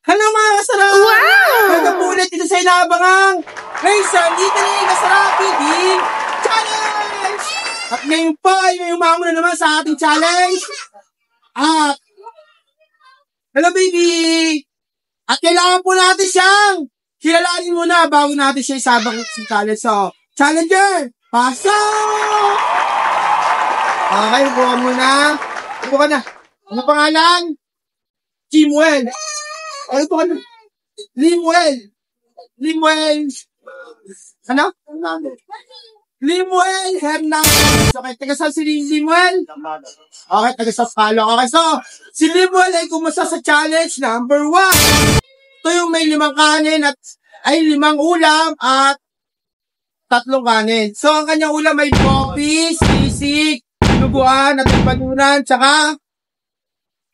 Hello mga kasarap! Wow! Welcome po ulit dito sa inaabangang Rayson Italy Kasarap PD Challenge! At ngayon po ay may umamo na naman sa ating challenge. At hello baby! At kailangan po natin siyang kilalanin muna bago natin siya isabang sa challenge. So, challenger! Pasok! Okay, upo ka muna. Upo ka na. Ano pangalan? Chimuel. Ano ito ka na? Limuel. Ano? Limuel Hernandez. Okay, taga saan si Limuel? Okay, taga sa Palo. Okay, so, si Limuel ay kumusta sa challenge number 1. Ito yung may 5 kanin at ay 5 ulam at 3 kanin. So, ang kanyang ulam ay popis, sisig, nubuan at panunan, tsaka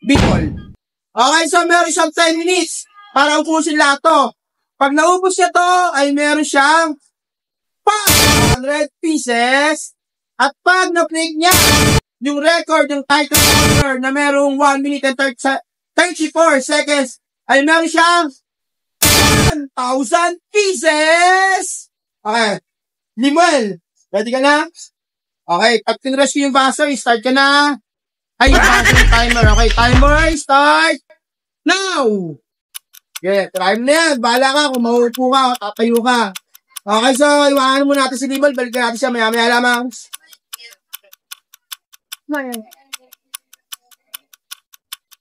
bicol. Okay, so meron siyang 10 minutes para ubusin lahat to. Pag naubos niya to, ay meron siyang 500 pieces. At pag na-break niya yung record, yung title order na merong 1 minute and 34 seconds, ay meron siyang 1,000 pieces! Okay. Limuel, ready ka na? Okay, pag tinrush ko yung baso, start ka na. Ay, baso yung timer. Okay, timer, start now! Okay, time na yan. Bahala ka kung mauupo ka o tatayo ka. Okay, so, iwanan mo natin si Limuel. Balikan natin siya maya-maya lamang.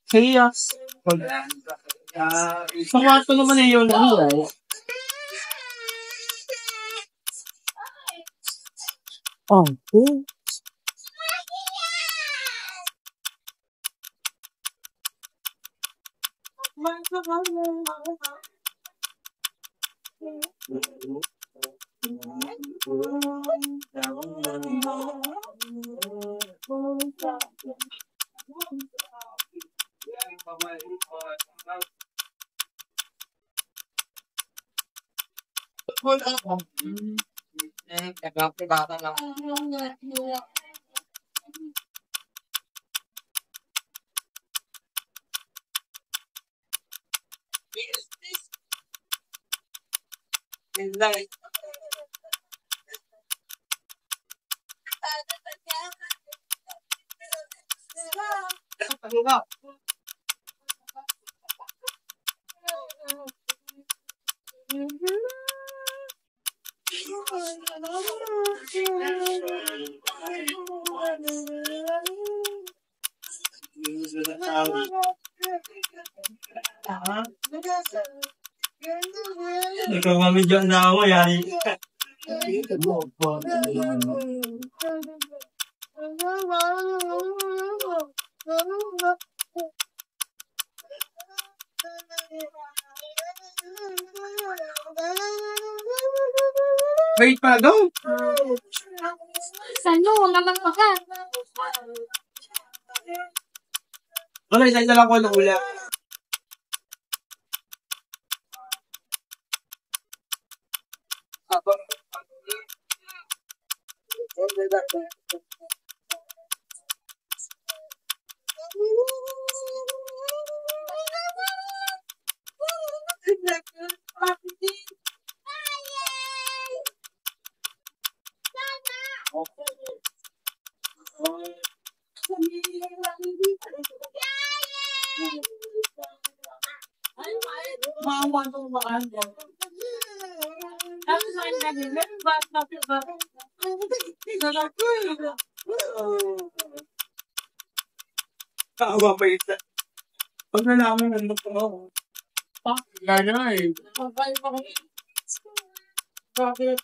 Chaos. Sa kwarto naman eh yun. Oh, okay. Ikaw mamidyan na ako, yari. Wait pa daw. Saan mo? Naman ka. Okay, dahil na lang ko ng ulam. Kaawa pa isa. Pag nalaman ng ako. Gana eh. Bakit?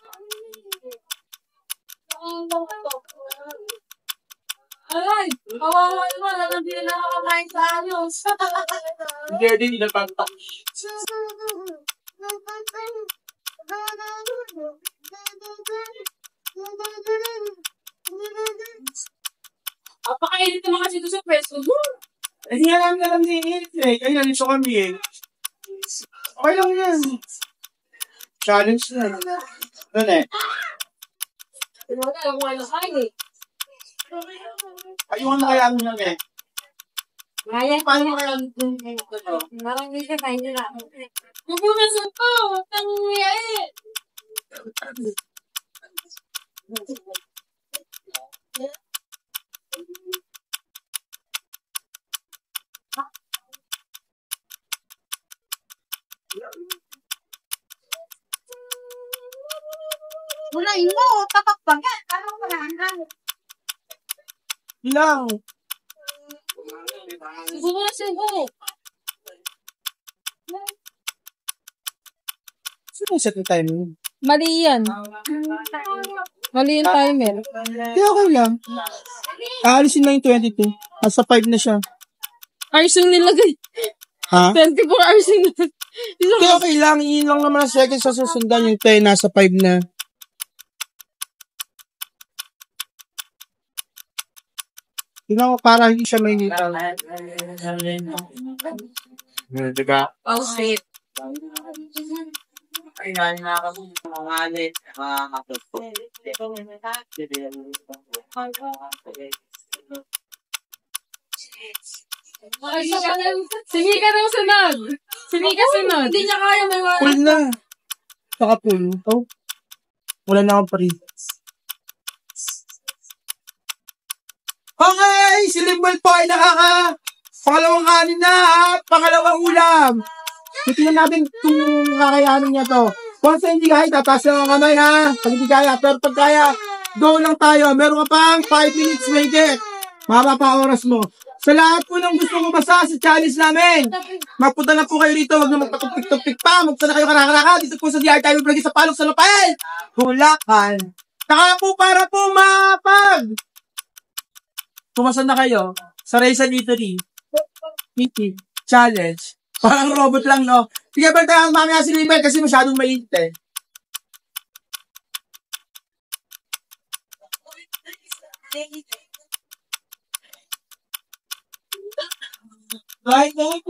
Aray! Kawawa naman. Alam din na nakakain sa ayos. Hindi din inapantak. Apakainit naman kasi ito sa pwesto mo. Hindi nga namin alam din eh. Kaya nalito kami eh. Okay lang yan. Challenge na. Ano eh? Wala lang wala kain eh. Ayun na kaya lang eh. Kaya, Paano kaya marang hindi siya kain nila. Bubunas ako! Tangiya eh! Mulain mo, takakbaga. Ano mo lang? Lang. Bubunas ako. Sino yung set ng timing? Mali yan. Mali yung timer. Kaya okay lang. Aalisin na yung 22. Nasa 5 na siya. Hours yung nilagay. Ha? 24 hours yung nilagay. Kaya okay lang. Iyon lang naman ang seconds sa susundan yung 10. Nasa 5 na. Tingnan ko para hindi siya may nitang. Diba? Oh, shit. Ayan, nakakalit, Sige ka daw sunod. Sige ka sunod. Hindi niya kaya may wala. Full na. Saka full. Oh. Wala na akong pari. Okay! Si Limbal po ay pangalawang kanin na at pangalawang ulam. Tingnan natin kung kakayanin niya to. Kung sa hindi kaya, tataas lang ang kamay ha. Pag hindi kaya, pero pag kaya, go lang tayo. Meron ka pang 5 minutes waited. Mahaba pa ang oras mo. Sa lahat po ng gusto mo basa sa challenge namin, magpunta na po kayo rito. Huwag na magpatupik-tupik pa. Magpunta na kayo karaka-raka. Dito po sa DR Time Vlog sa Palok sa Lapel. Bulacan. Taka po para po pumasan na kayo sa Raysan Eatery. Meeting. Challenge. Parang robot lang, no? Sige, ba tayo mamaya si River kasi masyadong mainit eh. Right, right.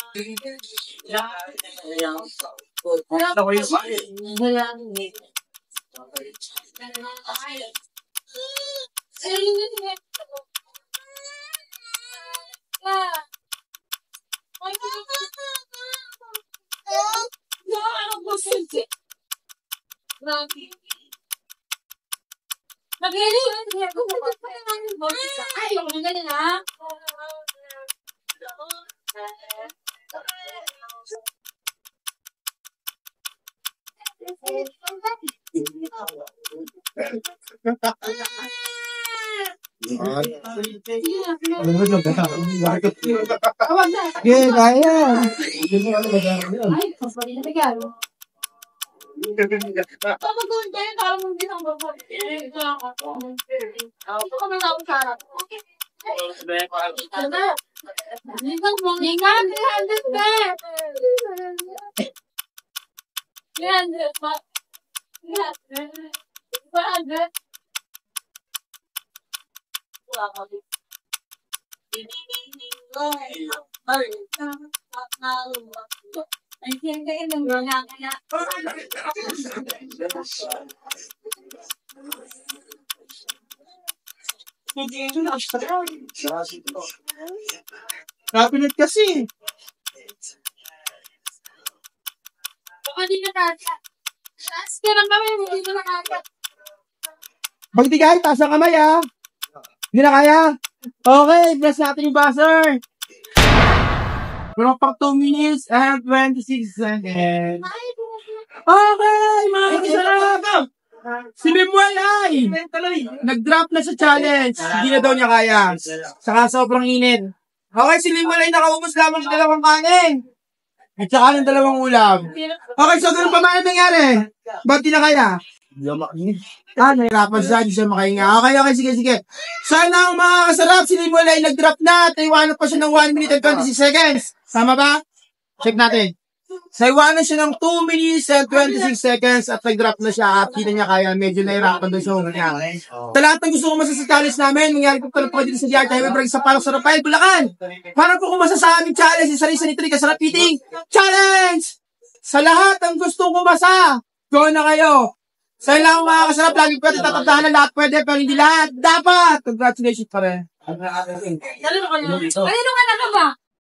Okay, kaya. Papagawin kayo, parang hindi nang babag. Ito kami na ako sarap. Cabinet kasi. Pag di kaya, taas ang kamay ah. Hindi na kaya. Okay, bless natin yung buzzer. Meron pang 2 minutes and 26 seconds. Okay, mga kasarap. Si Limuel ay nag-drop na sa challenge. Hindi na daw niya kaya. Saka sobrang init. Okay, si Limuel ay nakaubos lamang ng 2 kanin. At saka ng 2 ulam. Okay, so ganun pa man nangyari. Ba't di na kaya? Nahirapan siya. Di siya makahinga. Okay, sige. Sana ang mga kasarap, si Limuel ay nag-drop na. Taiwanan pa siya ng 1 minute and 26 seconds. Tama ba? Check natin. Saiwanan siya ng 2 minutes and 26 seconds at nag-drop na siya at hindi niya kaya. Medyo nahirapan doon siya nangyari. Sa lahat ng gusto ko masasachallenge namin, mangyari po pala po dito sa DR Time Vlog sa Palok sa Lapel, Bulacan. Para po kung sa aming challenge, isa rin sa nitri kasarap eating challenge! Sa lahat ng gusto ko masa, go na kayo. Sa'yo lang mga kasarap, lagi pwede tatandahan na lahat pwede, pero hindi lahat. Dapat! Congratulations pa rin. Kanino ka na ba?